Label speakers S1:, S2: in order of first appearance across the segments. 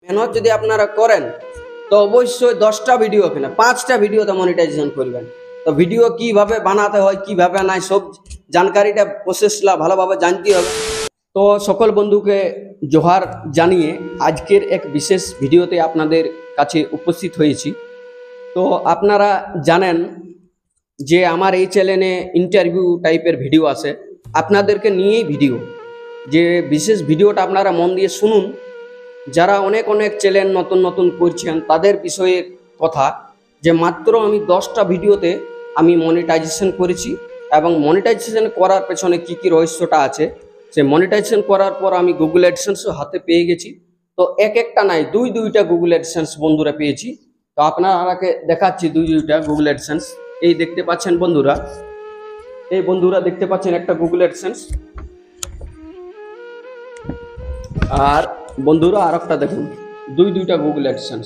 S1: মেহনত যদি আপনারা করেন তো অবশ্যই 10টা ভিডিও কেন 5টা ভিডিওতে মনিটাইজেশন করবেন। তো ভিডিও কিভাবে বানাতে হয় কিভাবে নাই সব জানকারিটা প্রসেসটা ভালোভাবে জানতে হবে। তো সকল বন্ধুকে জোহার জানিয়ে আজকের এক বিশেষ ভিডিওতে আপনাদের কাছে উপস্থিত হয়েছি। তো আপনারা জানেন যে আমার এই চ্যানেলে ইন্টারভিউ টাইপের ভিডিও আছে, আপনাদেরকে নিয়েই ভিডিও। যে বিশেষ ভিডিওটা আপনারা মন দিয়ে শুনুন, যারা অনেক অনেক চ্যানেল নতুন নতুন করছেন তাদের বিষয়ে কথা। যে মাত্র আমি 10টা ভিডিওতে আমি মনিটাইজেশন করেছি, এবং মনিটাইজেশন করার পেছনে কী কী রহস্যটা আছে, সে মনিটাইজেশন করার পর আমি গুগল অ্যাডসেন্সও হাতে পেয়ে গেছি। তো একটা নাই দুইটা গুগল অ্যাডসেন্স বন্ধুরা পেয়েছি। তো আপনারাকে দেখাচ্ছি দুইটা গুগল অ্যাডসেন্স। এই দেখতে পাচ্ছেন বন্ধুরা, এই বন্ধুরা দেখতে পাচ্ছেন একটা গুগল অ্যাডসেন্স, আর বন্ধুরা আর একটা দেখুন দুইটা গুগল অ্যাডসেন্স।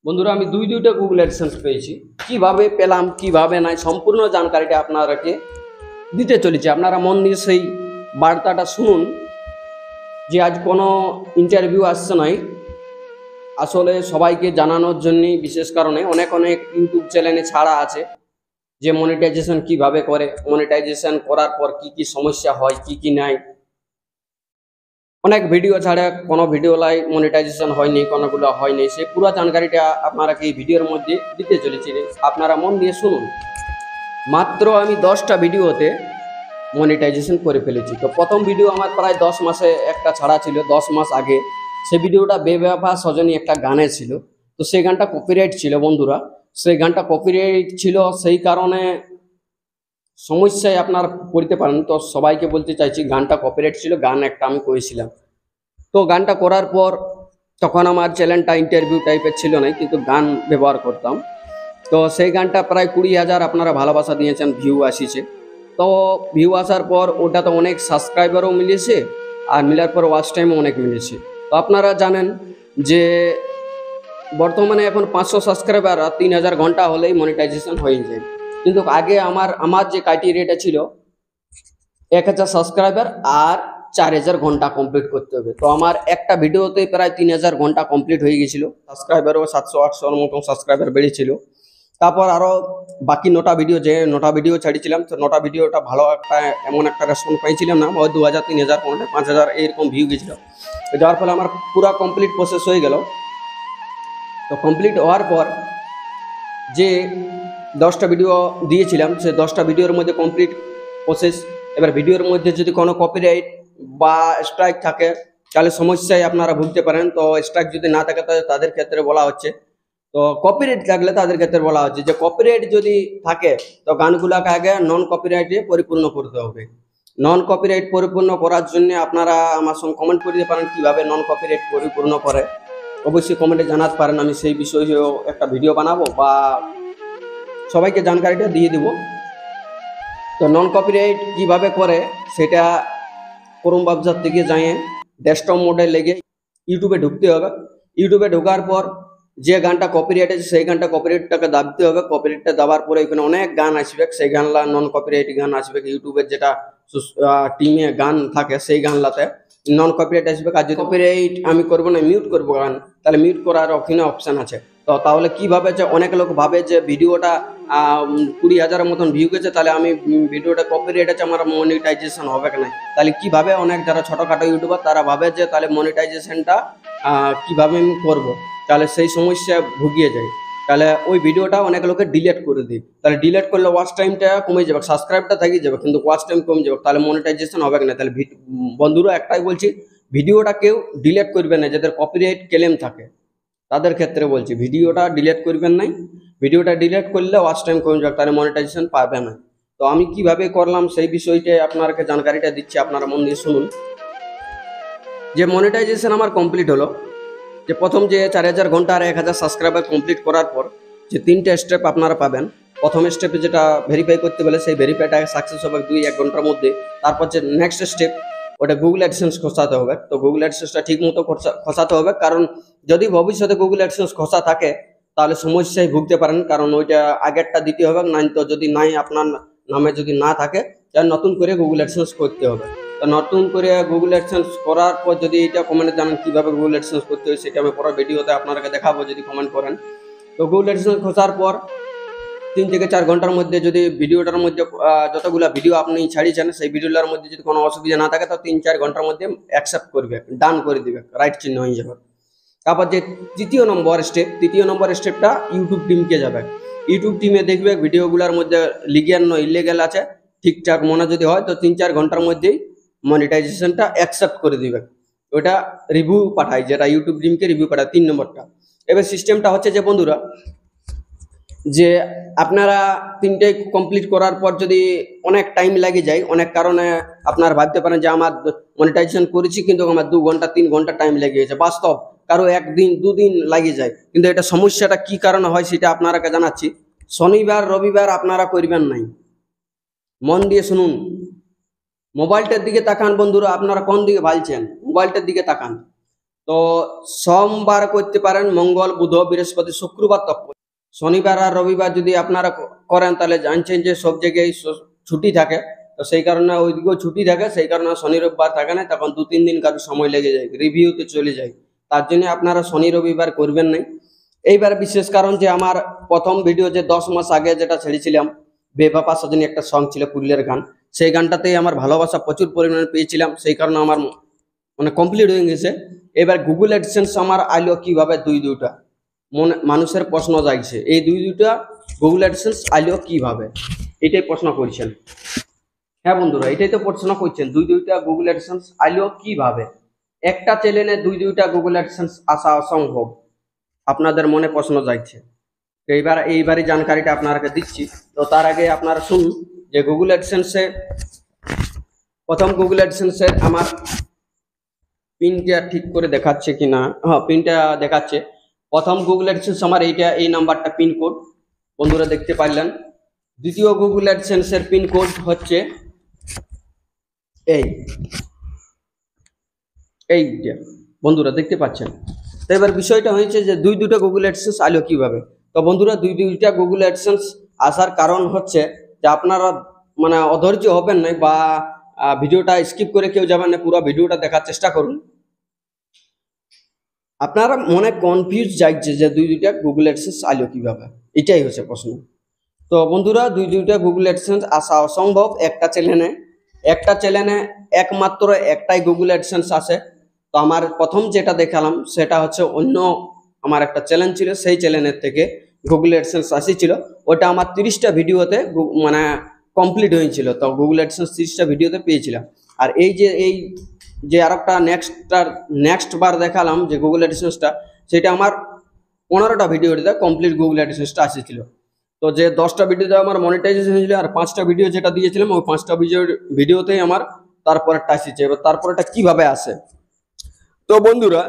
S1: বন্ধুরা আমি দুইটা গুগল অ্যাডসেন্স পেয়েছি। কিভাবে পেলাম কিভাবে নাই সম্পূর্ণ জানকারিটা আপনারাকে দিতে চলেছি। আপনারা মন দিয়ে সেই বার্তাটা শুনুন। যে আজ কোনো ইন্টারভিউ আসছে নাই, আসলে সবাইকে জানানোর জন্যই, বিশেষ কারণে অনেক অনেক ইউটিউব চ্যানেলে ছাড়া আছে যে মনিটাইজেশন কিভাবে করে, মনিটাইজেশন করার পর কি কি সমস্যা হয় কি নাই। অনেক ভিডিও ছাড়ে, কোনো ভিডিও লাই মনিটাইজেশন হয়নি, কোনোগুলো হয়নি। সেই পুরো জানকারিটা আপনারা এই ভিডিওর মধ্যে দিতে চলেছি, আপনারা মন দিয়ে শুনুন। মাত্র আমি 10টা ভিডিওতে মনিটাইজেশন করে ফেলেছি। তো প্রথম ভিডিও আমার প্রায় 10 মাসে একটা ছাড়া ছিল, 10 মাস আগে। সেই ভিডিওটা বেওয়াফা সজনী একটা গানে ছিল। তো সেই গানটা কপিরাইট ছিল বন্ধুরা, সেই গানটা কপিরাইট ছিল, সেই কারণে সমস্যায় আপনার পড়তে পারেন। তো সবাইকে বলতে চাইছি গানটা কপিরাইট ছিল, গান একটা আমি করেছিলাম। তো গানটা করার পর তখন আমার চ্যানেলটা ইন্টারভিউ টাইপের ছিল না, কিন্তু গান ব্যবহার করতাম। তো সেই গানটা প্রায় 20,000 আপনারা ভালোবাসা দিয়েছেন, ভিউ আসিছে। তো ভিউ আসার পর ওটা তো অনেক সাবস্ক্রাইবারও মিলেছে, আর মিলার পর ওয়াচ টাইমও অনেক মিলেছে। তো আপনারা জানেন যে বর্তমানে এখন 500 সাবস্ক্রাইবার আর 3,000 ঘন্টা হলেই মনিটাইজেশন হয়ে যায়। কিন্তু আগে আমার যে ক্রাইটেরিয়াটা ছিল 1,000 সাবস্ক্রাইবার আর 4,000 ঘন্টা কমপ্লিট করতে হবে। তো আমার একটা ভিডিওতে প্রায় 3,000 ঘন্টা কমপ্লিট হয়ে গেছিল। সাবস্ক্রাইবারও 700-800 মতো সাবস্ক্রাইবার বেড়েছিল। তারপর আরও বাকি 9টা ভিডিও, যে 9টা ভিডিও ছাড়িয়েছিলাম, তো 9টা ভিডিওটা ভালো একটা এমন একটা রেসপন্স পাইছিলাম না, ওই 2,000 3,000 কোনটা 5,000 এরকম ভিউ গেছিল। তো যাওয়ার ফলে আমার পুরো কমপ্লিট প্রসেস হয়ে গেল। তো কমপ্লিট হওয়ার পর যে 10টা ভিডিও দিয়েছিলাম, সে 10টা ভিডিওর মধ্যে কমপ্লিট প্রসেস। এবার ভিডিওর মধ্যে যদি কোনো কপিরাইট বা স্ট্রাইক থাকে তাহলে সমস্যায় আপনারা ভুগতে পারেন। তো স্ট্রাইক যদি না থাকে তাদের ক্ষেত্রে বলা হচ্ছে, তো কপিরাইট থাকলে তাদের ক্ষেত্রে বলা হচ্ছে যে কপিরাইট যদি থাকে তো গানগুলোকে আগে নন কপিরাইটে পরিপূর্ণ করতে হবে। নন কপিরাইট পরিপূর্ণ করার জন্য আপনারা আমার সঙ্গে কমেন্ট করে দিতে পারেন কীভাবে নন কপিরাইট পরিপূর্ণ করে, অবশ্যই কমেন্টে জানাতে পারেন। আমি সেই বিষয়েও একটা ভিডিও বানাবো বা সবাইকে জানকারিটা দিয়ে দিব। তো নন কপিরাইট কীভাবে করে সেটা ক্রোম ব্রাউজার থেকে যাইয়ে ডেস্কটপ মোডে লেগে ইউটিউবে ঢুকতে হবে। ইউটিউবে ঢোকার পর যে গানটা কপিরাইট আছে সেই গানটা কপিরাইটটাকে দাবতে হবে। কপিরাইটটা দেওয়ার পরে এখানে অনেক গান আসবে, সেই গানলা নন কপিরাইট গান আসবে। ইউটিউবের যেটা টিমে গান থাকে সেই গানলাতে নন কপিরাইট আসবে। আর যদি কপিরাইট আমি করবো না, মিউট করবো গান, তাহলে মিউট করার ওখানে অপশান আছে। তো তাহলে কীভাবে, যে অনেক লোক ভাবে যে ভিডিওটা 20,000 মতন ভিউ গেছে, তাহলে আমি ভিডিওটা কপিরাইট আছে, আমার মনিটাইজেশন হবে না। তাহলে কীভাবে, অনেক যারা ছোটোখাটো ইউটিউবার তারা ভাবে যে তাহলে মনিটাইজেশনটা কীভাবে আমি করবো, তাহলে সেই সমস্যা ভুগিয়ে যায়। তাহলে ওই ভিডিওটা অনেক লোকে ডিলিট করে দিই। তাহলে ডিলিট করলে ওয়াচ টাইমটা কমে যাবে, সাবস্ক্রাইবটা থেকে যাবে, কিন্তু ওয়াচ টাইম কমে যাবে, তাহলে মনিটাইজেশন হবে না। তাহলে বন্ধুরা একটাই বলছি, ভিডিওটা কেউ ডিলিট করবে না, যাদের কপিরাইট ক্লেম থাকে তাদের ক্ষেত্রে বলছি ভিডিওটা ডিলিট করবেন নাই। ভিডিওটা ডিলিট করলে ওয়াচ টাইম কমে যাবে, তাহলে মনিটাইজেশন পাবে না। তো আমি কিভাবে করলাম সেই বিষয়টা আপনাকে জানকারিটা দিচ্ছি, আপনারা মন দিয়ে শুনুন। যে মনিটাইজেশন আমার কমপ্লিট হলো, যে প্রথম যে 4,000 ঘন্টা আর 1,000 সাবস্ক্রাইবার কমপ্লিট করার পর যে 3টে স্টেপ আপনারা পাবেন। প্রথম স্টেপে যেটা ভেরিফাই করতে বলে সেই ভেরিফাইটা সাকসেস হবে 2-1 ঘন্টার মধ্যে। তারপর যে নেক্সট স্টেপ ওটা গুগল অ্যাডসেন্স খসাতে হবে। তো গুগল অ্যাডসেন্সটা ঠিক মতো খসাতে হবে, কারণ যদি ভবিষ্যতে গুগল অ্যাডসেন্স খসা থাকে তাহলে সমস্যায় ভুগতে পারেন, কারণ ওইটা আগেরটা দিতে হবে। নাই তো যদি নাই আপনার নামে যদি না থাকে তাহলে নতুন করে গুগল অ্যাডসেন্স করতে হবে। তো নতুন করে গুগল অ্যাডসেন্স করার পর যদি এটা কমেন্টে জানান কীভাবে গুগল অ্যাডসেন্স করতে হয়, সেটা আমি পরের ভিডিওতে আপনাদেরকে দেখাবো যদি কমেন্ট করেন। তো গুগল অ্যাডসেন্স খোঁজার পর 3 থেকে 4 ঘন্টার মধ্যে যদি ভিডিওটার মধ্যে যতগুলো ভিডিও আপনি ছাড়িয়েছেন সেই ভিডিওটার মধ্যে যদি কোনো অসুবিধা না থাকে তো 3-4 ঘন্টার মধ্যে অ্যাকসেপ্ট করবে, ডান করে দিবে, রাইট চিহ্ন হয়ে যাবে। তারপর যে তৃতীয় নম্বর স্টেপটা ইউটিউব টিমকে যাবে। ইউটিউব টিমে দেখবে ভিডিওগুলোর মধ্যে লিগ্যাল না ইলিগ্যাল আছে, ঠিকঠাক মনে যদি হয় তো 3-4 ঘন্টার মধ্যেই মনিটাইজেশনটা অ্যাকসেপ্ট করে দিবে। ওটা রিভিউ পাঠায়, যেটা ইউটিউব টিমকে রিভিউ পাঠায় 3 নম্বরটা। এবার সিস্টেমটা হচ্ছে যে বন্ধুরা, যে আপনারা 3টে কমপ্লিট করার পর যদি অনেক টাইম লাগে যায়, অনেক কারণে আপনারা ভাবতে পারেন যে আমার মনিটাইজেশন করেছি কিন্তু আমার 2 ঘন্টা 3 ঘন্টা টাইম লেগে গেছে, বাস্তব কারো 1 দিন 2 দিন লাগে যায়। কিন্তু এটা সমস্যাটা কি কারণে হয় সেটা আপনারাকে জানাচ্ছি। শনিবার রবিবার আপনারা করবেন নাই, মন দিয়ে শুনুন। মোবাইলটার দিকে তাকান বন্ধুরা, আপনারা কোন দিকে ভালছেন, মোবাইলটার দিকে তাকান। তো সোমবার করতে পারেন, মঙ্গল বুধ বৃহস্পতি শুক্রবার তক। শনিবার আর রবিবার যদি আপনারা করেন তাহলে জানছেন যে সব জায়গায় ছুটি থাকে, তো সেই কারণে ওইদিকেও ছুটি থাকে, সেই কারণে শনি রবিবার থাকে না, তখন 2-3 দিন কারো সময় লেগে যায়, রিভিউতে চলে যায়। তার জন্য আপনারা শনি রবিবার করবেন নাই। এইবার বিশেষ কারণ যে আমার প্রথম ভিডিও যে 10 মাস আগে যেটা ছেড়েছিলাম, বেবাপা সজনী একটা সং ছিল পুরুলিয়ার গান, সেই গানটাতেই আমার ভালোবাসা প্রচুর পরিমাণে পেয়েছিলাম, সেই কারণে আমার মানে কমপ্লিট হয়ে গেছে। এবার গুগল অ্যাডসেন্স আমার আইলো কিভাবে, দুইটা মানুষের প্রশ্ন জাগছে, এই দুইটা গুগল অ্যাডসেন্স আইলো কিভাবে, এটাই প্রশ্ন করছেন। হ্যাঁ বন্ধুরা, এটাই তো প্রশ্ন করছেন, দুইটা গুগল অ্যাডসেন্স আইলো কিভাবে। একটা চ্যানেলে দুইটা গুগল অ্যাডসেন্স আসা অসম্ভব, আপনাদের মনে প্রশ্ন জাগছে। এইবারই জানকারিটা আপনাকে দিচ্ছি। তো তার আগে আপনারা শুনুন যে গুগল অ্যাডসেন্সে প্রথম গুগল অ্যাডসেন্সের আমার পিনটা ঠিক করে দেখাচ্ছে কিনা, হ্যাঁ পিনটা দেখাচ্ছে। প্রথম গুগল অ্যাডসেন্স আমার এইটা, এই নাম্বারটা পিন কোড বন্ধুরা দেখতে পারলেন। দ্বিতীয় গুগল অ্যাডসেন্সের পিন কোড হচ্ছে এইটা বন্ধুরা দেখতে পাচ্ছেন। তো এবার বিষয়টা হয়েছে যে দুইটা গুগল অ্যাডসেন্স আলো কিভাবে। তো বন্ধুরা দুইটা গুগল অ্যাডসেন্স আসার কারণ হচ্ছে যে আপনারা মানে অধৈর্য হবেন না বা ভিডিওটা স্কিপ করে কেউ যাবেন না, পুরো ভিডিওটা দেখার চেষ্টা করুন। আপনারা মনে কনফিউজ যাচ্ছে যে দুইটা গুগল অ্যাডসেন্স আলো কিভাবে, এটাই হচ্ছে প্রশ্ন। তো বন্ধুরা দুইটা গুগল অ্যাডসেন্স আসা অসম্ভব। একটা চ্যানেলে একমাত্র একটাই গুগল অ্যাডসেন্স আসে। তো আমার প্রথম যেটা দেখালাম সেটা হচ্ছে অন্য আমার একটা চ্যানেল ছিল, সেই চ্যানেলের থেকে গুগল অ্যাডসেন্স আসিছিল। ওটা আমার 30টা ভিডিওতে মানে কমপ্লিট হয়েছিল। তো গুগল অ্যাডসেন্স 30টা ভিডিওতে পেয়েছিলাম। আর এই যে আর একটা নেক্সট বার দেখালাম যে গুগল অ্যাডসেন্সটা, সেটা আমার 15টা ভিডিওতে কমপ্লিট গুগল অ্যাডসেন্সটা আসেছিল। তো যে 10টা ভিডিওতে আমার মনিটাইজেশন হয়েছিল আর 5টা ভিডিও যেটা দিয়েছিলাম ওই 5টা ভিডিওতেই আমার তারপরেরটা আসছে। এবার তারপরেরটা কিভাবে আসে, তো বন্ধুরা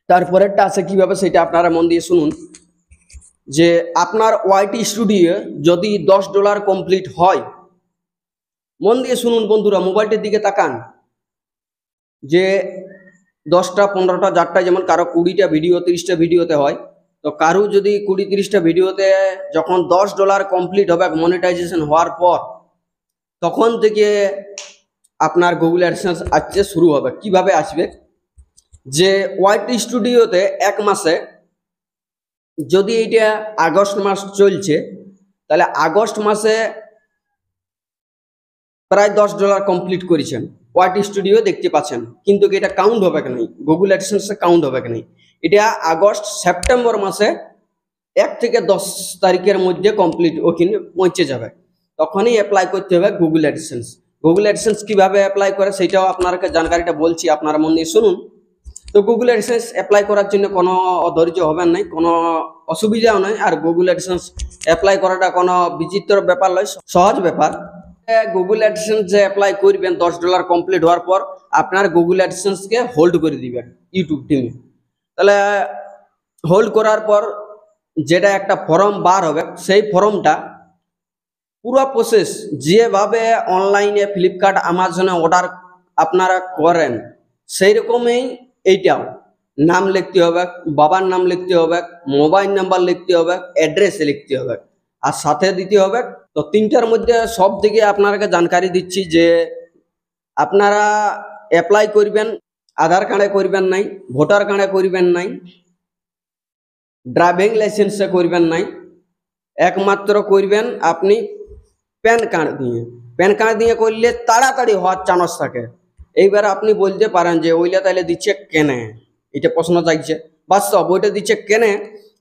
S1: তারপরেরটা আসে কিভাবে সেটা আপনারা মন দিয়ে শুনুন। যে আপনার ওয়াইটি স্টুডিও যদি $10 কমপ্লিট হয়, মন দিয়ে শুনুন বন্ধুরা, মোবাইলটির দিকে তাকান। যে 10টা 15টা যারটা যেমন কারো 20টা ভিডিও 30টা ভিডিওতে হয়, তো কারো যদি 20-30টা ভিডিওতে যখন $10 কমপ্লিট হবে মনিটাইজেশন হওয়ার পর, তখন থেকে আপনার গুগল অ্যাডসেন্স আসতে শুরু হবে। কিভাবে আসবে, যে ওয়াইটি স্টুডিওতে 1 মাসে যদি এটা আগস্ট মাস চলছে, তাহলে আগস্ট মাসে প্রায় $10 কমপ্লিট করেছেন ওয়াইটি স্টুডিও দেখতে পাচ্ছেন, কিন্তু এটা কাউন্ট হবে কি গুগল অ্যাডসেন্সে কাউন্ট হবে কি, এটা আগস্ট সেপ্টেম্বর মাসে 1 থেকে 10 তারিখের মধ্যে কমপ্লিট ওখানে পৌঁছে যাবে, তখনই অ্যাপ্লাই করতে হবে গুগল অ্যাডসেন্স। গুগল অ্যাডসেন্স কিভাবে অ্যাপ্লাই করে সেটাও আপনাকে জানকারিটা বলছি, আপনারা মন দিয়ে শুনুন। তো গুগল অ্যাডসেন্স অ্যাপ্লাই করার জন্য কোনো ধৈর্য হবেন নাই, কোনো অসুবিধাও নাই। আর গুগল অ্যাডসেন্স অ্যাপ্লাই করাটা কোনো বিচিত্র ব্যাপার নয়, সহজ ব্যাপার। গুগল অ্যাডসেন্স যে অ্যাপ্লাই করবেন $10 কমপ্লিট হওয়ার পর আপনার গুগল অ্যাডসেন্সকে হোল্ড করে দিবেন ইউটিউব টিমে। তাহলে হোল্ড করার পর যেটা একটা ফর্ম বার হবে, সেই ফর্মটা পুরো প্রসেস যেভাবে অনলাইনে ফ্লিপকার্ট আমাজনে অর্ডার আপনারা করেন সেই রকমই এইটাও নাম লিখতে হবে, বাবার নাম লিখতে হবে, মোবাইল নাম্বার লিখতে হবে, অ্যাড্রেস লিখতে হবে, আর সাথে দিতে হবে। তো 3টার মধ্যে সব দিকে আপনাকে জানকারি দিচ্ছি যে আপনারা অ্যাপ্লাই করবেন, আধার কার্ডে করবেন নাই, ভোটার কার্ডে করবেন নাই, ড্রাইভিং লাইসেন্সে করবেন নাই, একমাত্র করবেন আপনি প্যান কার্ড দিয়ে। প্যান কার্ড দিয়ে করলে তাড়াতাড়ি হওয়ার চান্স থাকে। এইবার আপনি বলতে পারেন যে ওইটা তাহলে দিচ্ছে কেনে, এটা প্রশ্ন চাইছে। বাস্তব ওইটা দিচ্ছে কেনে,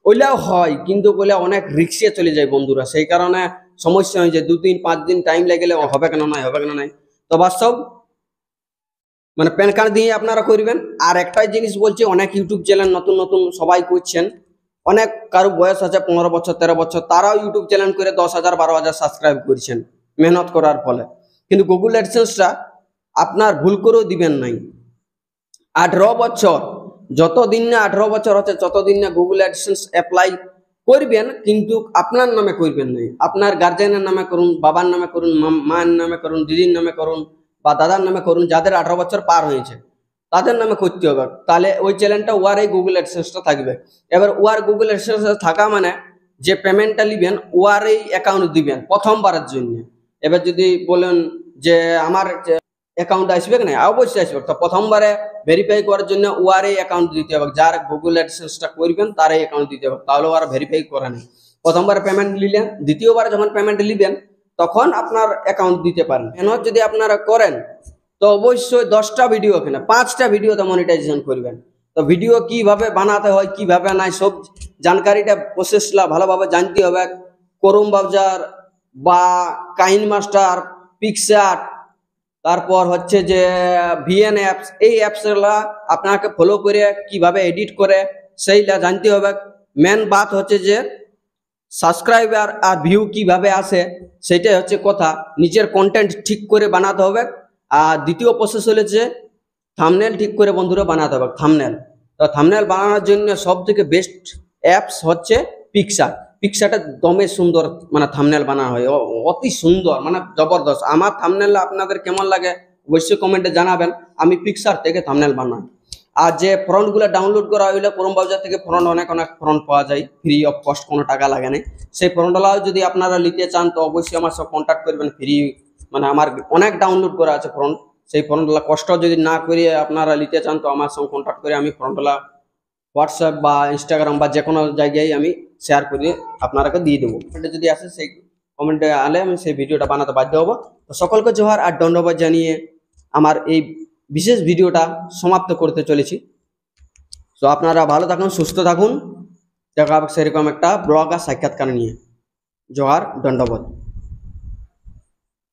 S1: ওইটাও হয়, কিন্তু ওইটা অনেক রিক্সে চলে যায় বন্ধুরা, সেই কারণে সমস্যা হয়ে যায়, 2-3-5 দিন টাইম লেগেলে হবে কেন নাই, হবে কেন নাই। তো বাস্তব মানে প্যান কার্ড দিয়ে আপনারা করবেন। আর একটাই জিনিস বলছি, অনেক ইউটিউব চ্যানেল নতুন নতুন সবাই করছেন, অনেক কারো বয়স আছে 15 বছর 13 বছর, তারাও ইউটিউব চ্যানেল করে 10,000 12,000 সাবস্ক্রাইব করছেন মেহনত করার ফলে। কিন্তু গুগল অ্যাডসেন্সটা আপনার ভুল করেও দিবেন নাই। 18 বছর, যতদিন না 18 বছর হচ্ছে ততদিন না গুগল অ্যাডসেন্স অ্যাপ্লাই করবেন, কিন্তু আপনার নামে করবেন নাই, আপনার গার্জেনের নামে করুন, বাবার নামে করুন, মায়ের নামে করুন, দিদির নামে করুন বা দাদার নামে করুন, যাদের 18 বছর পার হয়েছে তাদের নামে করতে হবে। তাহলে ওই চ্যানেলটা ওয়ার এই গুগল অ্যাডসেন্সটা থাকবে। এবার ওয়ার গুগল অ্যাডসেন্স থাকা মানে যে পেমেন্টটা নেবেন ওয়ার এই অ্যাকাউন্ট দিবেন প্রথমবারের জন্য। এবার যদি বলেন যে আমার অ্যাকাউন্ট আসবে না, অবশ্যই আসবে। তো প্রথমবারে ভেরিফাই করার জন্য ওয়ার এই অ্যাকাউন্ট দিতে হবে, যার গুগল অ্যাডসেন্সটা করবেন তার এই অ্যাকাউন্ট দিতে হবে, তাহলে ওরা ভেরিফাই করে নেই। প্রথমবার পেমেন্ট নিলেন, দ্বিতীয়বার যখন পেমেন্ট নেবেন তখন আপনার অ্যাকাউন্ট দিতে পারেন। মেহনত যদি আপনারা করেন তো অবশ্যই 10টা ভিডিও কিনা 5টা ভিডিওতে মনিটাইজেশন করবেন। তো ভিডিও কিভাবে বানাতে হয়, কিভাবে নাই, সব জানকারিটা প্রসেসটা ভালোভাবে জানতে হবে। ক্রোম ব্রাউজার বা কাইন মাস্টার, পিক্সআর্ট, তারপর হচ্ছে যে ভিএন অ্যাপস, এই অ্যাপসগুলা আপনাকে ফলো করে কিভাবে এডিট করে সেইটা জানতে হবে। মেন বাত হচ্ছে যে সাবস্ক্রাইবার আর ভিউ কিভাবে আসে, সেটাই হচ্ছে কথা। নিজের কন্টেন্ট ঠিক করে বানাতে হবে। আর দ্বিতীয় প্রসেস হলে যে থাম্বনেল ঠিক করে বন্ধুরা বানাতে হবে। থাম্বনেল, তো থাম্বনেল বানানোর জন্য সব থেকে বেস্ট অ্যাপস হচ্ছে পিক্সার। পিক্সারটা দমে সুন্দর, মানে থাম্বনেল বানানো হয় অতি সুন্দর, মানে জবরদস্ত। আমার থাম্বনেল আপনাদের কেমন লাগে অবশ্যই কমেন্টে জানাবেন। আমি পিক্সার থেকে থাম্বনেল বানাই। আর যে ফ্রন্টগুলো ডাউনলোড করা হইলে ক্রোম ব্রাউজার থেকে ফ্রন্ট অনেক ফ্রন্ট পাওয়া যায় ফ্রি অফ কস্ট, কোনো টাকা লাগে না। সেই ফ্রন্টগুলো যদি আপনারা নিতে চান তো অবশ্যই আমার সাথে কন্ট্যাক্ট করবেন। ফ্রি, মানে আমার অনেক ডাউনলোড করা আছে ফ্রন্ট। সেই ফ্রন্টগুলো কষ্ট যদি না করে আপনারা নিতে চান তো আমার সঙ্গে কন্ট্যাক্ট করে আমি ফ্রন্টগুলো হোয়াটসঅ্যাপ বা ইনস্টাগ্রাম বা যে কোনো জায়গায় আমি শেয়ার করে আপনারাকে দিয়ে দেবো। যদি আসে সেই কমেন্টে আলে আমি সেই ভিডিওটা বানাতে বাধ্য হবো। তো সকলকে জোহার আর ধন্যবাদ জানিয়ে আমার এই বিশেষ ভিডিওটা সমাপ্ত করতে চলেছি। তো আপনারা ভালো থাকুন, সুস্থ থাকুন। দেখা হবে সেরকম একটা ব্লগ আর সাক্ষাৎকার নিয়ে। জোহার, ধন্যবাদ।